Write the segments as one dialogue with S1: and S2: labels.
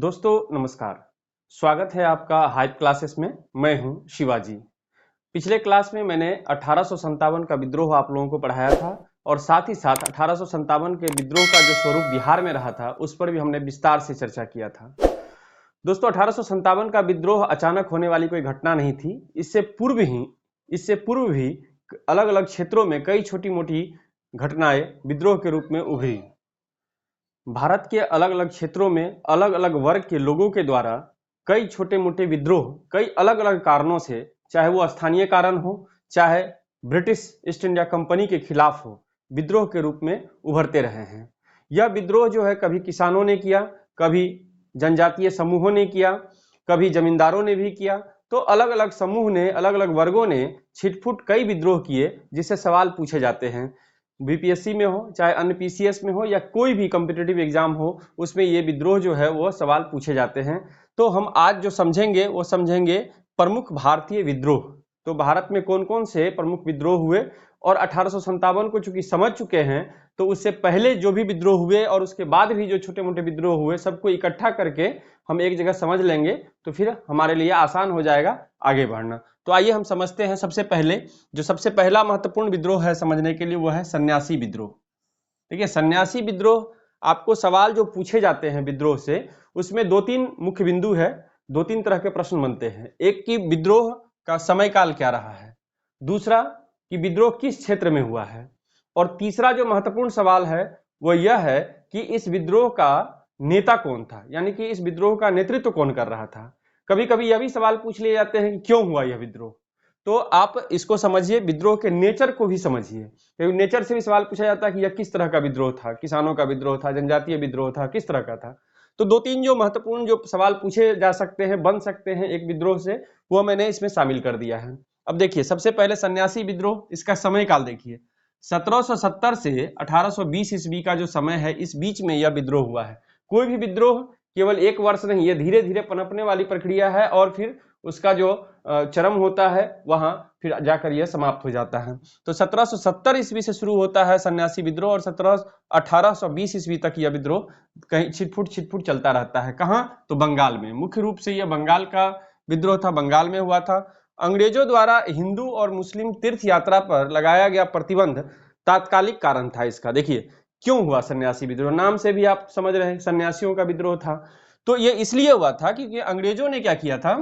S1: दोस्तों नमस्कार। स्वागत है आपका हाइप क्लासेस में। मैं हूं शिवाजी। पिछले क्लास में मैंने 1857 का विद्रोह आप लोगों को पढ़ाया था और साथ ही साथ 1857 के विद्रोह का जो स्वरूप बिहार में रहा था उस पर भी हमने विस्तार से चर्चा किया था। दोस्तों 1857 का विद्रोह अचानक होने वाली कोई घटना नहीं थी। इससे पूर्व भी अलग अलग क्षेत्रों में कई छोटी मोटी घटनाएं विद्रोह के रूप में उभरी। भारत के अलग अलग क्षेत्रों में अलग अलग वर्ग के लोगों के द्वारा कई छोटे मोटे विद्रोह कई अलग अलग कारणों से, चाहे वो स्थानीय कारण हो चाहे ब्रिटिश ईस्ट इंडिया कंपनी के खिलाफ हो, विद्रोह के रूप में उभरते रहे हैं। यह विद्रोह जो है कभी किसानों ने किया, कभी जनजातीय समूहों ने किया, कभी जमींदारों ने भी किया। तो अलग अलग समूह ने, अलग अलग वर्गों ने छिटपुट कई विद्रोह किए जिससे सवाल पूछे जाते हैं। बीपीएससी में हो चाहे अन्य पीसीएस में हो या कोई भी कॉम्पिटिटिव एग्जाम हो, उसमें ये विद्रोह जो है वो सवाल पूछे जाते हैं। तो हम आज जो समझेंगे वो समझेंगे प्रमुख भारतीय विद्रोह। तो भारत में कौन कौन से प्रमुख विद्रोह हुए और 1857 को चूंकि समझ चुके हैं तो उससे पहले जो भी विद्रोह हुए और उसके बाद भी जो छोटे मोटे विद्रोह हुए सबको इकट्ठा करके हम एक जगह समझ लेंगे तो फिर हमारे लिए आसान हो जाएगा आगे बढ़ना। तो आइए हम समझते हैं। सबसे पहला महत्वपूर्ण विद्रोह है समझने के लिए वो है सन्यासी विद्रोह। देखिए सन्यासी विद्रोह, आपको सवाल जो पूछे जाते हैं विद्रोह से उसमें दो तीन मुख्य बिंदु है, दो तीन तरह के प्रश्न बनते हैं। एक कि विद्रोह का समय काल क्या रहा है, दूसरा कि विद्रोह किस क्षेत्र में हुआ है, और तीसरा जो महत्वपूर्ण सवाल है वो यह है कि इस विद्रोह का नेता कौन था, यानी कि इस विद्रोह का नेतृत्व कौन कर रहा था। कभी कभी यह भी सवाल पूछ लिए जाते हैं कि क्यों हुआ यह विद्रोह। तो आप इसको समझिए, विद्रोह के नेचर को भी समझिए, क्योंकि नेचर से भी सवाल पूछा जाता है कि यह किस तरह का विद्रोह था, किसानों का विद्रोह था, जनजातीय विद्रोह था, किस तरह का था। तो दो तीन जो महत्वपूर्ण जो सवाल पूछे जा सकते हैं, बन सकते हैं एक विद्रोह से, वो मैंने इसमें शामिल कर दिया है। अब देखिए सबसे पहले सन्यासी विद्रोह, इसका समय काल देखिए 1770 से 1820 ईस्वी का जो समय है, इस बीच में यह विद्रोह हुआ है। कोई भी विद्रोह केवल एक वर्ष नहीं, ये धीरे धीरे पनपने वाली प्रक्रिया है और फिर उसका जो चरम होता है वहां फिर जाकर यह समाप्त हो जाता है। तो 1770 ईस्वी से शुरू होता है सन्यासी विद्रोह और 1820 ईस्वी तक यह विद्रोह कहीं छिटपुट चलता रहता है। कहां? तो बंगाल में। मुख्य रूप से यह बंगाल का विद्रोह था, बंगाल में हुआ था। अंग्रेजों द्वारा हिंदू और मुस्लिम तीर्थ यात्रा पर लगाया गया प्रतिबंध तात्कालिक कारण था इसका। देखिए क्यों हुआ सन्यासी विद्रोह, नाम से भी आप समझ रहे हैं सन्यासियों का विद्रोह था। तो यह इसलिए हुआ था क्योंकि अंग्रेजों ने क्या किया था,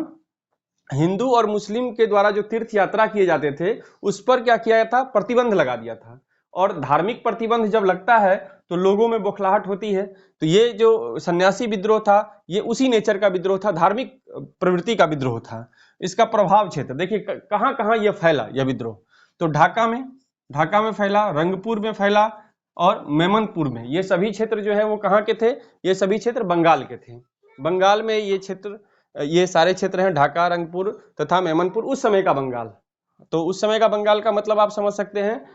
S1: हिंदू और मुस्लिम के द्वारा जो तीर्थ यात्रा किए जाते थे उस पर क्या किया था, प्रतिबंध लगा दिया था। और धार्मिक प्रतिबंध जब लगता है तो लोगों में बौखलाहट होती है। तो ये जो सन्यासी विद्रोह था ये उसी नेचर का विद्रोह था, धार्मिक प्रवृत्ति का विद्रोह था। इसका प्रभाव क्षेत्र देखिए कहां कहां यह फैला यह विद्रोह। तो ढाका में फैला, रंगपुर में फैला और मेमनपुर में। ये सभी क्षेत्र जो है वो कहां के थे, ये सभी क्षेत्र बंगाल के थे। बंगाल में ये सारे क्षेत्र हैं, ढाका, रंगपुर तथा मेमनपुर। उस समय का बंगाल, तो उस समय का बंगाल का मतलब आप समझ सकते हैं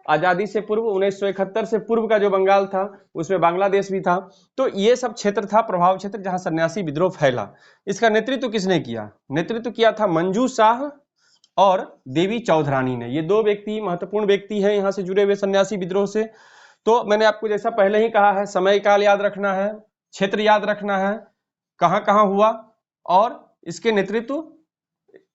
S1: आजादी से पूर्व 1971 से पूर्व का जो बंगाल था उसमें बांग्लादेश भी था। तो ये सब क्षेत्र था, प्रभाव क्षेत्र, जहां सन्यासी विद्रोह फैला। इसका नेतृत्व किसने किया? नेतृत्व किया था मंजू शाह और देवी चौधरानी ने। ये दो व्यक्ति महत्वपूर्ण व्यक्ति हैं यहां से जुड़े हुए सन्यासी विद्रोह से। तो मैंने आपको जैसा पहले ही कहा है, समय काल याद रखना है, क्षेत्र याद रखना है, कहां कहां हुआ और इसके नेतृत्व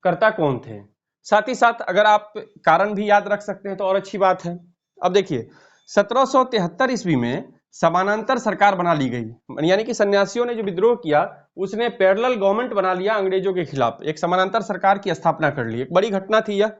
S1: कर्ता कौन थे। साथ ही साथ अगर आप कारण भी याद रख सकते हैं तो और अच्छी बात है। अब देखिए 1773 ईस्वी में समानांतर सरकार बना ली गई, यानी कि सन्यासियों ने जो विद्रोह किया उसने पैरेलल गवर्नमेंट बना लिया अंग्रेजों के खिलाफ, एक समानांतर सरकार की स्थापना कर ली। एक बड़ी घटना थी यह।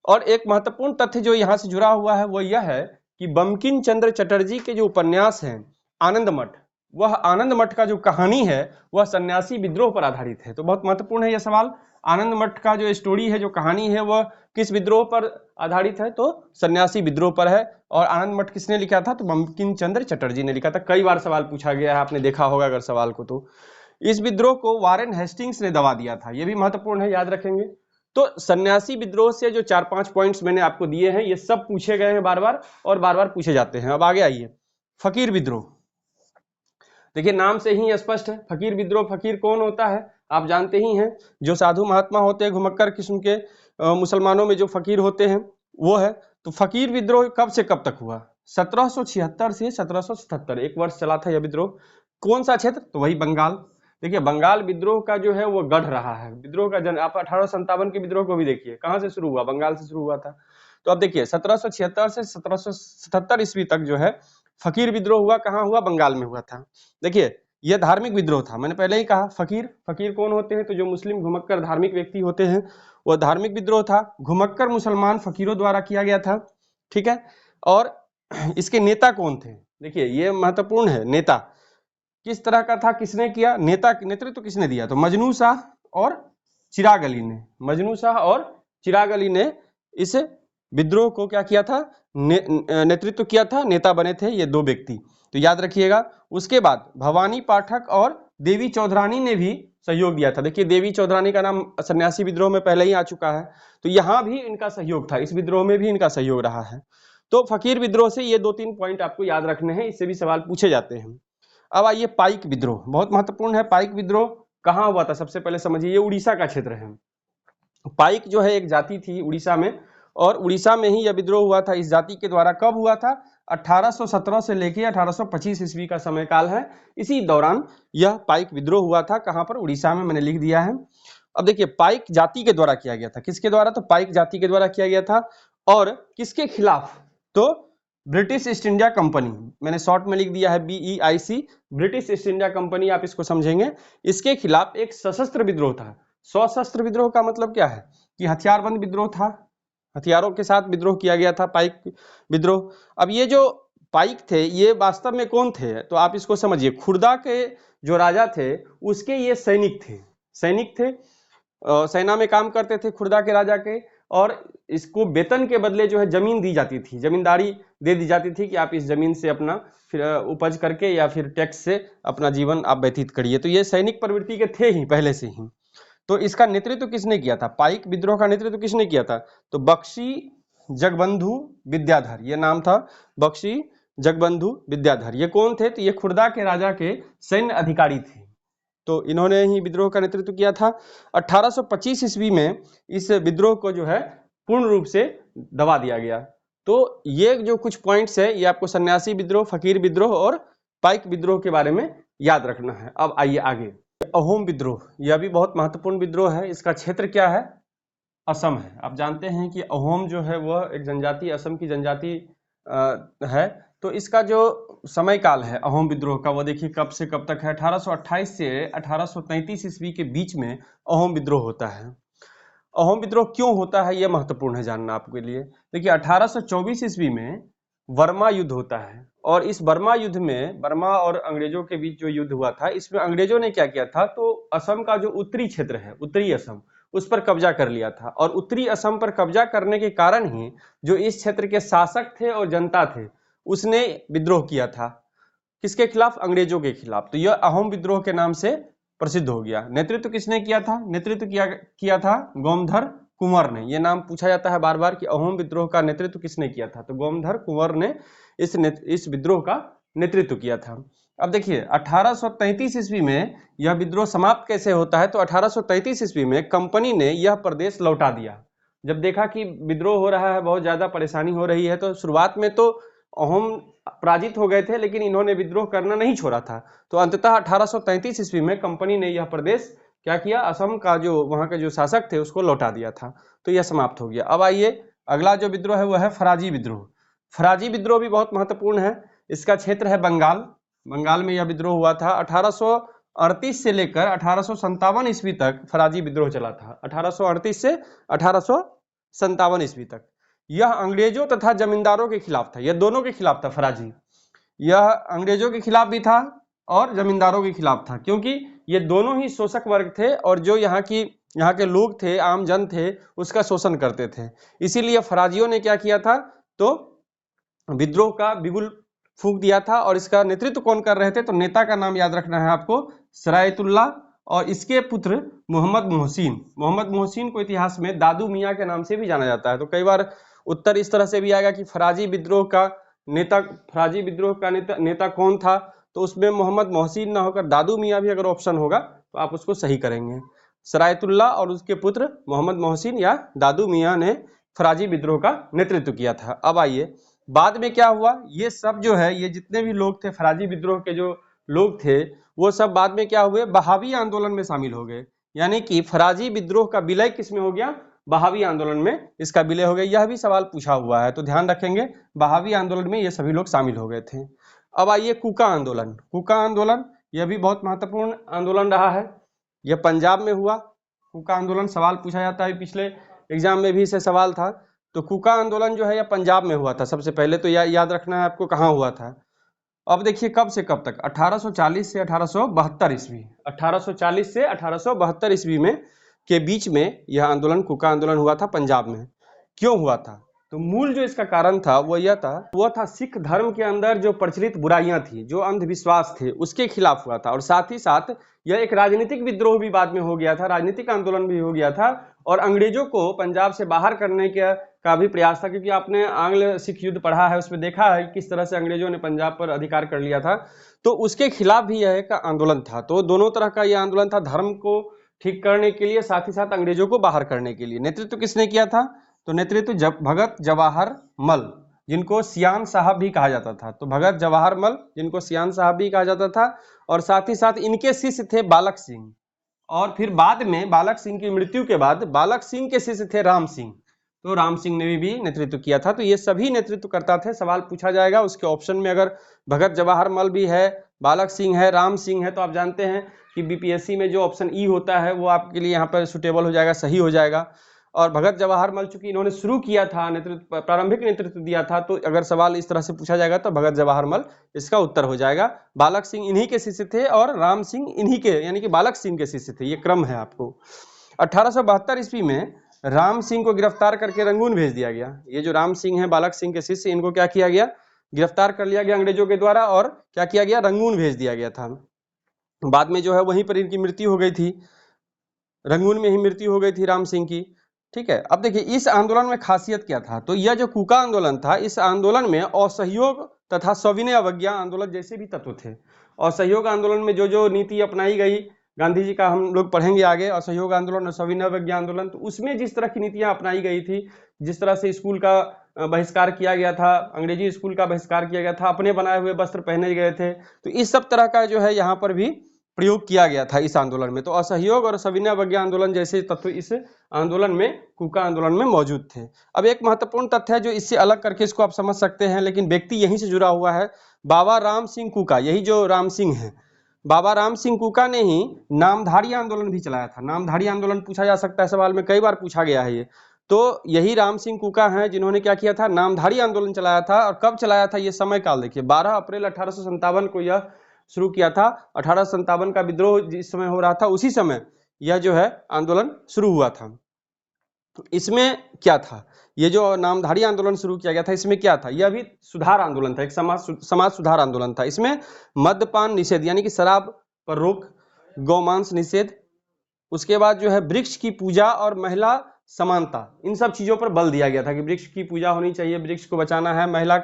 S1: और एक महत्वपूर्ण तथ्य जो यहां से जुड़ा हुआ है वो यह है कि बंकिम चंद्र चटर्जी के जो उपन्यास हैं आनंद मठ, वह आनंद मठ का जो कहानी है वह सन्यासी विद्रोह पर आधारित है। तो बहुत महत्वपूर्ण है यह सवाल। आनंद मठ का जो स्टोरी है, जो कहानी है, वह किस विद्रोह पर आधारित है? तो सन्यासी विद्रोह पर है। और आनंद मठ किसने लिखा था? तो बंकिम चंद्र चटर्जी ने लिखा था। कई बार सवाल पूछा गया है, आपने देखा होगा अगर सवाल को। तो इस विद्रोह को वारेन हेस्टिंग्स ने दबा दिया था, यह भी महत्वपूर्ण है, याद रखेंगे। तो सन्यासी विद्रोह से जो 4-5 पॉइंट्स मैंने आपको दिए हैं ये सब पूछे गए हैं बार बार और बार बार पूछे जाते हैं। अब आगे आइए, फकीर विद्रोह। देखिए नाम से ही स्पष्ट है, फकीर विद्रोह। फकीर कौन होता है आप जानते ही हैं, जो साधु महात्मा होते हैं, घुमक्कर किस्म के मुसलमानों में जो फकीर होते हैं वो है। तो फकीर विद्रोह कब से कब तक हुआ? 1776 से 1777, एक वर्ष चला था यह विद्रोह। कौन सा क्षेत्र? तो वही बंगाल। देखिए बंगाल विद्रोह का जो है वो गढ़ रहा है, विद्रोह का जन आप 1857 के विद्रोह को भी देखिए कहां से शुरू हुआ, बंगाल से शुरू हुआ था। तो अब देखिए 1776 से 1777 ईस्वी तक जो है फकीर विद्रोह हुआ, कहां हुआ, बंगाल में हुआ था। देखिए यह धार्मिक विद्रोह था, मैंने पहले ही कहा फकीर, फकीर कौन होते हैं, तो जो मुस्लिम घुमक्कर धार्मिक व्यक्ति होते हैं, वह धार्मिक विद्रोह था, घुमक्कर मुसलमान फकीरों द्वारा किया गया था, ठीक है। और इसके नेता कौन थे, देखिए ये महत्वपूर्ण है, नेता किस तरह का था, किसने किया, नेता नेतृत्व तो किसने दिया, तो मजनू शाह और चिराग अली ने, मजनू शाह और चिराग अली ने इस विद्रोह को क्या किया था, नेतृत्व किया था, नेता बने थे ये दो व्यक्ति, तो याद रखिएगा। उसके बाद भवानी पाठक और देवी चौधरानी ने भी सहयोग दिया था। देखिए देवी चौधरानी का नाम सन्यासी विद्रोह में पहले ही आ चुका है, तो यहां भी इनका सहयोग था, इस विद्रोह में भी इनका सहयोग रहा है। तो फकीर विद्रोह से ये 2-3 पॉइंट आपको याद रखने हैं, इससे भी सवाल पूछे जाते हैं। अब आइए पाइक विद्रोह, बहुत महत्वपूर्ण है। पाइक विद्रोह कहां हुआ था, सबसे पहले समझिए, ये उड़ीसा का क्षेत्र है। पाइक जो है एक जाति थी उड़ीसा में, और उड़ीसा में ही यह विद्रोह हुआ था। इस जाति के द्वारा कब हुआ था, 1817 से लेकर 1825 ईस्वी का समय काल है, इसी दौरान यह पाइक विद्रोह हुआ था। कहां पर, उड़ीसा में, मैंने लिख दिया है। अब देखिए पाइक जाति के द्वारा किया गया था, किसके द्वारा, तो पाइक जाति के द्वारा किया गया था, और किसके खिलाफ, तो ब्रिटिश ईस्ट इंडिया कंपनी, मैंने शॉर्ट में लिख दिया है BEIC, British east India company, आप इसको समझेंगे, इसके खिलाफ एक सशस्त्र विद्रोह था। सशस्त्र विद्रोह का मतलब क्या है कि हथियारबंद विद्रोह था, हथियारों के साथ विद्रोह किया गया था, पाइक विद्रोह। अब ये जो पाइक थे ये वास्तव में कौन थे, तो आप इसको समझिए, खुर्दा के जो राजा थे उसके ये सैनिक थे, सैनिक थे, सेना में काम करते थे खुर्दा के राजा के, और इसको वेतन के बदले जो है जमीन दी जाती थी, जमींदारी दे दी जाती थी कि आप इस जमीन से अपना फिर उपज करके या फिर टैक्स से अपना जीवन आप व्यतीत करिए। तो ये सैनिक प्रवृत्ति के थे ही पहले से ही। तो इसका नेतृत्व किसने किया था, पाइक विद्रोह का नेतृत्व किसने किया था, तो बख्शी जगबंधु विद्याधर, ये नाम था, बख्शी जगबंधु विद्याधर। ये कौन थे, तो ये खुर्दा के राजा के सैन्य अधिकारी थे, तो इन्होंने ही विद्रोह का नेतृत्व किया था। 1825 ईस्वी में इस विद्रोह को जो है पूर्ण रूप से दबा दिया गया। तो ये जो कुछ पॉइंट्स है ये आपको सन्यासी विद्रोह, फकीर विद्रोह और पाइक विद्रोह के बारे में याद रखना है। अब आइए आगे, अहोम विद्रोह, यह भी बहुत महत्वपूर्ण विद्रोह है। इसका क्षेत्र क्या है, असम है। आप जानते हैं कि अहोम जो है वह एक जनजाति, असम की जनजाति है। तो इसका जो समय काल है अहोम विद्रोह का, वो देखिए कब से कब तक है, 1828 से 1833 ईस्वी के बीच में अहोम विद्रोह होता है। अहोम विद्रोह क्यों होता है यह महत्वपूर्ण है जानना आपके लिए। देखिए 1824 ईस्वी में बर्मा युद्ध होता है, और इस बर्मा युद्ध में, बर्मा और अंग्रेजों के बीच जो युद्ध हुआ था, इसमें अंग्रेजों ने क्या किया था, तो असम का जो उत्तरी क्षेत्र है, उत्तरी असम, उस पर कब्जा कर लिया था। और उत्तरी असम पर कब्जा करने के कारण ही जो इस क्षेत्र के शासक थे और जनता थे, उसने विद्रोह किया था, किसके खिलाफ, अंग्रेजों के खिलाफ। तो यह अहोम विद्रोह के नाम से प्रसिद्ध हो गया। नेतृत्व किसने किया था, नेतृत्व किया था गोमधर कुंवर ने। यह नाम पूछा जाता है बार बार कि अहोम विद्रोह का नेतृत्व किसने किया था, तो गोमधर कुंवर ने इस विद्रोह का नेतृत्व किया था। अब देखिए 1833 ईस्वी में यह विद्रोह समाप्त कैसे होता है, तो 1833 ईस्वी में कंपनी ने यह प्रदेश लौटा दिया। जब देखा कि विद्रोह हो रहा है, बहुत ज्यादा परेशानी हो रही है, तो शुरुआत में तो अहोम पराजित हो गए थे, लेकिन इन्होंने विद्रोह करना नहीं छोड़ा था। तो अंततः 1833 ईस्वी में कंपनी ने यह प्रदेश क्या किया, असम का जो वहां के जो शासक थे उसको लौटा दिया था। तो यह समाप्त हो गया। अब आइए अगला जो विद्रोह है वह है फराजी विद्रोह। फराजी विद्रोह भी बहुत महत्वपूर्ण है। इसका क्षेत्र है बंगाल, बंगाल में यह विद्रोह हुआ था। 1838 से लेकर 1857 ईस्वी तक फराजी विद्रोह चला था, 1838 से 1857 ईस्वी तक। यह अंग्रेजों तथा जमींदारों के खिलाफ था, यह दोनों के खिलाफ था फराजी। यह अंग्रेजों के खिलाफ भी था और जमींदारों के खिलाफ था, क्योंकि ये दोनों ही शोषक वर्ग थे, और जो यहाँ के लोग थे, आम जन थे, उसका शोषण करते थे। इसीलिए फराजियों ने क्या किया था, तो विद्रोह का बिगुल फूंक दिया था। और इसका नेतृत्व कौन कर रहे थे, तो नेता का नाम याद रखना है आपको, सरायतुल्ला, और इसके पुत्र मोहम्मद मोहसिन। मोहम्मद मोहसिन को इतिहास में दादू मियाँ के नाम से भी जाना जाता है। तो कई बार उत्तर इस तरह से भी आएगा कि फराजी विद्रोह का नेता कौन था, तो उसमें मोहम्मद मोहसिन ना होकर दादू मियाँ भी अगर ऑप्शन होगा तो आप उसको सही करेंगे। सरायतुल्ला और उसके पुत्र मोहम्मद मोहसिन या दादू मियाँ ने फराजी विद्रोह का नेतृत्व किया था। अब आइए बाद में क्या हुआ, ये सब जो है, ये जितने भी लोग थे फराजी विद्रोह के जो लोग थे वो सब बाद में क्या हुए, बहावी आंदोलन में शामिल हो गए। यानी कि फराजी विद्रोह का विलय किसमें हो गया, बहावी आंदोलन में इसका विलय हो गया। यह भी सवाल पूछा हुआ है तो ध्यान रखेंगे, बहावी आंदोलन में ये सभी लोग शामिल हो गए थे। अब आइए कूका आंदोलन। कूका आंदोलन यह भी बहुत महत्वपूर्ण आंदोलन रहा है, यह पंजाब में हुआ। कूका आंदोलन सवाल पूछा जाता है, पिछले एग्जाम में भी इसे सवाल था। तो कूका आंदोलन जो है यह पंजाब में हुआ था सबसे पहले, तो याद रखना है आपको कहाँ हुआ था। अब देखिए कब से कब तक, 1840 से 1872 ईस्वी, 1840 से 1872 ईस्वी में के बीच में यह आंदोलन कूका आंदोलन हुआ था पंजाब में। क्यों हुआ था, तो मूल जो इसका कारण था वो यह था, वह था सिख धर्म के अंदर जो प्रचलित बुराइयां थी, जो अंधविश्वास थे, उसके खिलाफ हुआ था। और साथ ही साथ यह एक राजनीतिक विद्रोह भी बाद में हो गया था, राजनीतिक आंदोलन भी हो गया था। और अंग्रेजों को पंजाब से बाहर करने का भी प्रयास था, क्योंकि आपने आंग्ल सिख युद्ध पढ़ा है, उसमें देखा है किस तरह से अंग्रेजों ने पंजाब पर अधिकार कर लिया था। तो उसके खिलाफ भी यह एक आंदोलन था। तो दोनों तरह का यह आंदोलन था, धर्म को ठीक करने के लिए, साथ ही साथ अंग्रेजों को बाहर करने के लिए। नेतृत्व किसने किया था, तो नेतृत्व भगत जवाहर मल, जिनको सियान साहब भी कहा जाता था। तो भगत जवाहर मल, जिनको सियान साहब भी कहा जाता था, और साथ ही साथ इनके शिष्य थे बालक सिंह। और फिर बाद में बालक सिंह की मृत्यु के बाद बालक सिंह के शिष्य थे राम सिंह। तो राम सिंह ने भी नेतृत्व किया था। तो ये सभी नेतृत्व करता थे। सवाल पूछा जाएगा उसके ऑप्शन में, अगर भगत जवाहर मल भी है, बालक सिंह है, राम सिंह है, तो आप जानते हैं कि बीपीएससी में जो ऑप्शन ई होता है वो आपके लिए यहाँ पर सुटेबल हो जाएगा, सही हो जाएगा। और भगत जवाहर मल चूंकि इन्होंने शुरू किया था, नेतृत्व प्रारंभिक नेतृत्व दिया था, तो अगर सवाल इस तरह से पूछा जाएगा तो भगत जवाहर मल इसका उत्तर हो जाएगा। बालक सिंह इन्हीं के शिष्य थे और राम सिंह इन्हीं के, यानी कि बालक सिंह के शिष्य थे। ये क्रम है आपको। 1872 ईस्वी में राम सिंह को गिरफ्तार करके रंगून भेज दिया गया। ये जो राम सिंह है, बालक सिंह के शिष्य, इनको क्या किया गया, गिरफ्तार कर लिया गया अंग्रेजों के द्वारा, और क्या किया गया, रंगून भेज दिया गया था। बाद में जो है वहीं पर इनकी मृत्यु हो गई थी, रंगून में ही मृत्यु हो गई थी राम सिंह की। ठीक है, अब देखिए इस आंदोलन में खासियत क्या था, तो यह जो कूका आंदोलन था, इस आंदोलन में असहयोग तथा सविनय अवज्ञा आंदोलन जैसे भी तत्व थे। असहयोग आंदोलन में जो जो नीति अपनाई गई, गांधी जी का हम लोग पढ़ेंगे आगे, असहयोग आंदोलन और सविनय अवज्ञा आंदोलन, तो उसमें जिस तरह की नीतियां अपनाई गई थी, जिस तरह से स्कूल का बहिष्कार किया गया था, अंग्रेजी स्कूल का बहिष्कार किया गया था, अपने बनाए हुए वस्त्र पहने गए थे, तो इस सब तरह का जो है यहाँ पर भी प्रयोग किया गया था इस आंदोलन में। तो असहयोग और सविनय अवज्ञा आंदोलन जैसे तत्व इस आंदोलन में, कूका आंदोलन में मौजूद थे। अब एक महत्वपूर्ण तथ्य है जो इससे अलग करके इसको आप समझ सकते हैं, लेकिन व्यक्ति यहीं से जुड़ा हुआ है, बाबा राम सिंह कूका, यही जो राम सिंह है, बाबा राम सिंह कूका ने ही नामधारी आंदोलन भी चलाया था। नामधारी आंदोलन पूछा जा सकता है, सवाल में कई बार पूछा गया है ये। तो यही राम सिंह कूका हैं जिन्होंने क्या किया था, नामधारी आंदोलन चलाया था। और कब चलाया था, ये समय काल देखिए, 12 अप्रैल 1857 को यह शुरू किया था। 1857 का विद्रोह जिस समय हो रहा था, उसी समय यह जो है आंदोलन शुरू हुआ था। तो इसमें क्या था, ये जो नामधारी आंदोलन शुरू किया गया था, इसमें क्या था, यह भी सुधार आंदोलन था, एक समाज सुधार आंदोलन था। इसमें मद्यपान निषेध, यानी कि शराब पर रोक, गौमांस निषेध, उसके बाद जो है वृक्ष की पूजा और महिला समानता, इन सब चीजों पर बल दिया गया था कि वृक्ष की पूजा होनी चाहिए, वृक्ष को बचाना है, महिला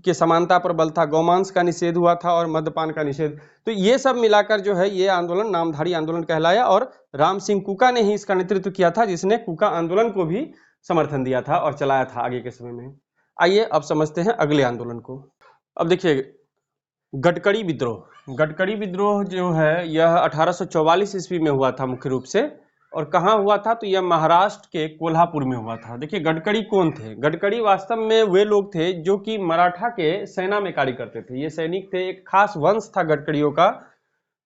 S1: के समानता पर बल था, गौमांस का निषेध हुआ था और मद्यपान का निषेध। तो ये सब मिलाकर जो है ये आंदोलन नामधारी आंदोलन कहलाया, और राम सिंह कूका ने ही इसका नेतृत्व किया था, जिसने कूका आंदोलन को भी समर्थन दिया था और चलाया था आगे के समय में। आइए अब समझते हैं अगले आंदोलन को। अब देखिए गडकरी विद्रोह। गडकरी विद्रोह जो है यह 1844 ईस्वी में हुआ था मुख्य रूप से, और कहाँ हुआ था, तो यह महाराष्ट्र के कोल्हापुर में हुआ था। देखिए गडकरी कौन थे, गडकरी वास्तव में वे लोग थे जो कि मराठा के सेना में कार्य करते थे। ये सैनिक थे, एक खास वंश था गडकरियों का,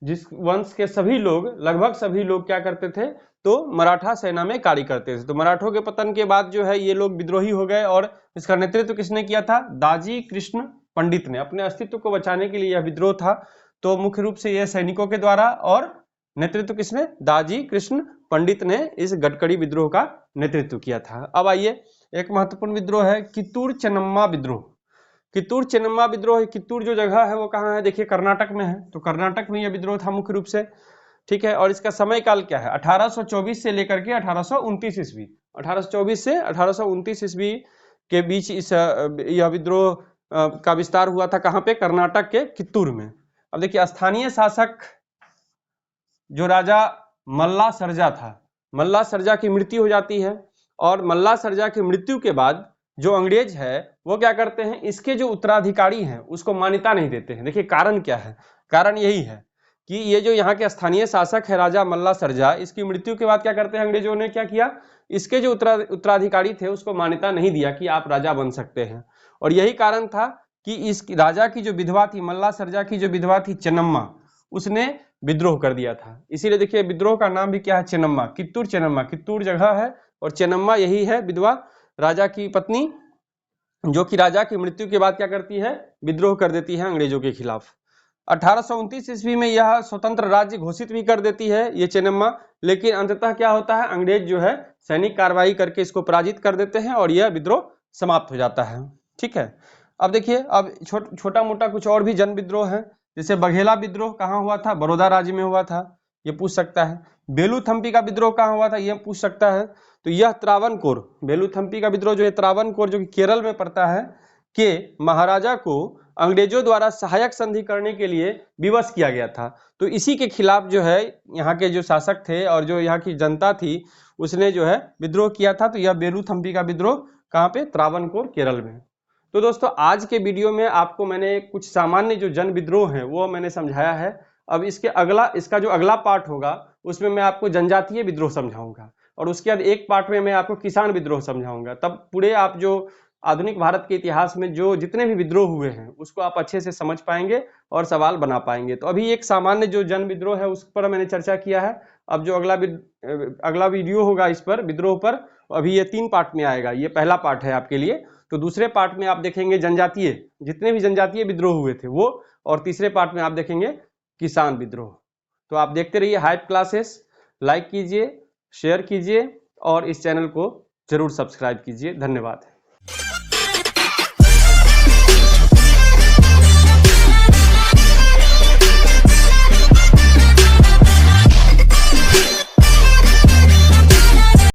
S1: जिस वंश के सभी लोग, लगभग सभी लोग क्या करते थे, तो मराठा सेना में कार्य करते थे। तो मराठों के पतन के बाद जो है ये लोग विद्रोही हो गए, और इसका नेतृत्व किसने किया था, दाजी कृष्ण पंडित ने। अपने अस्तित्व को बचाने के लिए यह विद्रोह था, तो मुख्य रूप से यह सैनिकों के द्वारा, और नेतृत्व किसने, दाजी कृष्ण पंडित ने इस गडकरी विद्रोह का नेतृत्व किया था। अब आइए एक महत्वपूर्ण विद्रोह है कित्तूर चेन्नम्मा विद्रोह। कित्तूर चेन्नम्मा विद्रोह, कित्तूर जो जगह है वो कहाँ है, देखिए कर्नाटक में है। तो कर्नाटक में यह विद्रोह था मुख्य रूप से। ठीक है, और इसका समय काल क्या है, 1824 से लेकर के 1829 ईस्वी। 1824 से 1829 ईस्वी के बीच इस यह विद्रोह का विस्तार हुआ था। कहाँ पे, कर्नाटक के कित्तूर में। अब देखिए स्थानीय शासक जो राजा मल्ला सरजा था, मल्ला सरजा की मृत्यु हो जाती है, और मल्ला सरजा की मृत्यु के बाद जो अंग्रेज है वो क्या करते हैं, इसके जो उत्तराधिकारी हैं उसको मान्यता नहीं देते हैं। देखिए कारण क्या है, कारण यही है कि ये जो यहाँ के स्थानीय शासक है राजा मल्ला सरजा, इसकी मृत्यु के बाद क्या करते हैं अंग्रेजों ने, क्या किया, इसके जो उत्तराधिकारी थे उसको मान्यता नहीं दिया कि आप राजा बन सकते हैं। और यही कारण था कि इस राजा की जो विधवा थी, मल्ला सरजा की जो विधवा थी चेन्नम्मा, उसने विद्रोह कर दिया था। इसीलिए देखिए विद्रोह का नाम भी क्या है, चेन्नम्मा, कित्तूर चेन्नम्मा, कित्तूर जगह है और चेन्नम्मा यही है विधवा राजा की पत्नी, जो कि राजा की मृत्यु के बाद क्या करती है, विद्रोह कर देती है अंग्रेजों के खिलाफ। 1829 ईस्वी में यह स्वतंत्र राज्य घोषित भी कर देती है ये चेन्नम्मा, लेकिन अंततः क्या होता है, अंग्रेज जो है सैनिक कार्रवाई करके इसको पराजित कर देते हैं और यह विद्रोह समाप्त हो जाता है। ठीक है, अब देखिए, अब छोटा मोटा कुछ और भी जन विद्रोह है, जैसे बघेला विद्रोह कहाँ हुआ था, बड़ौदा राज्य में हुआ था, ये पूछ सकता है। बेलूथम्पी का विद्रोह कहाँ हुआ था, ये पूछ सकता है। तो यह त्रावणकोर, बेलूथम्पी का विद्रोह जो है त्रावणकोर, जो कि केरल में पड़ता है, के महाराजा को अंग्रेजों द्वारा सहायक संधि करने के लिए विवश किया गया था। तो इसी के खिलाफ जो है यहाँ के जो शासक थे और जो यहाँ की जनता थी उसने जो है विद्रोह किया था। तो यह बेलूथम्पी का विद्रोह कहाँ पे, त्रावणकोर, केरल में। तो दोस्तों आज के वीडियो में आपको मैंने कुछ सामान्य जो जन विद्रोह हैं वो मैंने समझाया है। अब इसका जो अगला पार्ट होगा उसमें मैं आपको जनजातीय विद्रोह समझाऊंगा और उसके बाद एक पार्ट में मैं आपको किसान विद्रोह समझाऊंगा। तब पूरे आप जो आधुनिक भारत के इतिहास में जो जितने भी विद्रोह हुए हैं उसको आप अच्छे से समझ पाएंगे और सवाल बना पाएंगे। तो अभी एक सामान्य जो जन विद्रोह है उस पर मैंने चर्चा किया है। अब जो अगला वीडियो होगा इस पर, विद्रोह पर, अभी ये 3 पार्ट में आएगा, ये पहला पार्ट है आपके लिए। तो दूसरे पार्ट में आप देखेंगे जनजातीय, जितने भी जनजातीय विद्रोह हुए थे वो, और तीसरे पार्ट में आप देखेंगे किसान विद्रोह। तो आप देखते रहिए हाइप क्लासेस, लाइक कीजिए, शेयर कीजिए और इस चैनल को जरूर सब्सक्राइब कीजिए। धन्यवाद।